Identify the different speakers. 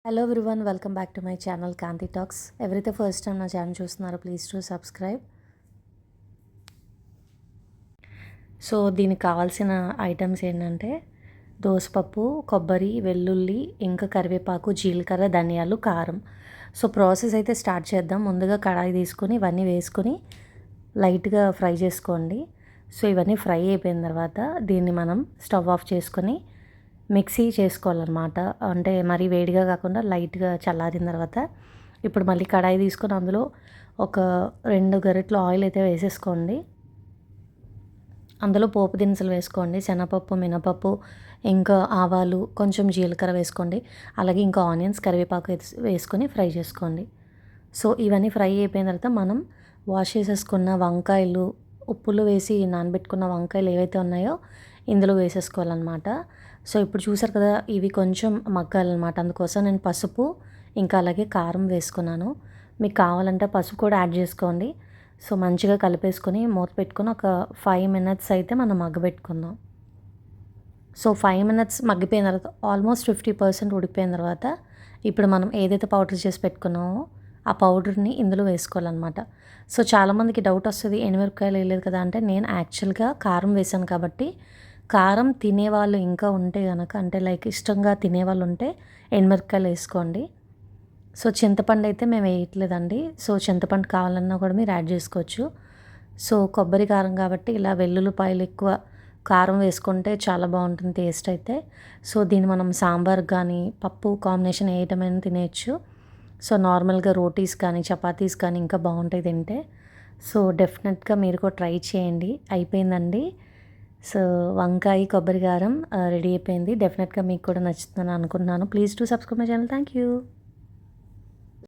Speaker 1: Hello everyone, welcome back to my channel Kanti talks. ఎవరైతే first time నా channel చూస్తున్నారో please to subscribe. So దీనికి కావాల్సిన ఐటమ్స్ ఏంటంటే దోసపప్పు, కొబ్బరి, వెల్లుల్లి, ఇంకా కరివేపాకు, జీలకర్ర, ధనియాలు, కారం. సో ప్రాసెస్ అయితే స్టార్ట్ చేద్దాం. ముందుగా కడాయి తీసుకొని ఇవన్నీ వేసుకొని లైట్గా ఫ్రై చేసుకోండి. సో ఇవన్నీ ఫ్రై అయిపోయిన తర్వాత దీన్ని మనం స్టవ్ ఆఫ్ చేసుకొని మిక్సీ చేసుకోవాలన్నమాట. అంటే మరీ వేడిగా కాకుండా లైట్గా చల్లారిన తర్వాత ఇప్పుడు మళ్ళీ కడాయి తీసుకొని అందులో ఒక 2 గరిటెలు ఆయిల్ అయితే వేసేసుకోండి. అందులో పోపు దినుసులు వేసుకోండి. శనగపప్పు, మినపప్పు, ఇంకా ఆవాలు, కొంచెం జీలకర్ర వేసుకోండి. అలాగే ఇంకా ఆనియన్స్, కరివేపాకు వేసుకొని ఫ్రై చేసుకోండి. సో ఇవన్నీ ఫ్రై అయిపోయిన తర్వాత మనం వాష్ చేసేసుకున్న వంకాయలు, ఉప్పులో వేసి నానబెట్టుకున్న వంకాయలు ఏవైతే ఉన్నాయో ఇందులో వేసేసుకోవాలన్నమాట. సో ఇప్పుడు చూసారు కదా, ఇవి కొంచెం మగ్గాలన్నమాట. అందుకోసం నేను పసుపు ఇంకా అలాగే కారం వేసుకున్నాను. మీకు కావాలంటే పసుపు కూడా యాడ్ చేసుకోండి. సో మంచిగా కలిపేసుకొని మూత పెట్టుకొని ఒక 5 మినిట్స్ అయితే మనం మగ్గబెట్టుకుందాం. సో 5 మినిట్స్ మగ్గిపోయిన తర్వాత ఆల్మోస్ట్ 50% ఉడికిపోయిన తర్వాత ఇప్పుడు మనం ఏదైతే పౌడర్ చేసి పెట్టుకున్నామో ఆ పౌడర్ని ఇందులో వేసుకోవాలన్నమాట. సో చాలామందికి డౌట్ వస్తుంది, ఎండుమిరపకాయలు వేయలేదు కదా అంటే, నేను యాక్చువల్గా కారం వేసాను కాబట్టి కారం తినేవాళ్ళు ఇంకా ఉంటే కనుక, అంటే లైక్ ఇష్టంగా తినేవాళ్ళు ఉంటే ఎండుమిరపకాయలు వేసుకోండి. సో చింతపండు అయితే మేము వేయట్లేదండి. సో చింతపండు కావాలన్నా కూడా మీరు యాడ్ చేసుకోవచ్చు. సో కొబ్బరి కారం కాబట్టి ఇలా వెల్లుల్లిపాయలు ఎక్కువ కారం వేసుకుంటే చాలా బాగుంటుంది టేస్ట్ అయితే. సో దీన్ని మనం సాంబార్ కానీ పప్పు కాంబినేషన్ ఏ ఐటమ్ అయినా తినేయచ్చు. సో నార్మల్గా రోటీస్ కానీ చపాతీస్ కానీ ఇంకా బాగుంటాయి తింటే. సో డెఫినెట్గా మీరు కూడా ట్రై చేయండి. అయిపోయిందండి. సో వంకాయ కొబ్బరి కారం రెడీ అయిపోయింది. డెఫినెట్గా మీకు కూడా నచ్చుతుందని అనుకుంటున్నాను. Please to subscribe my channel. Thank you.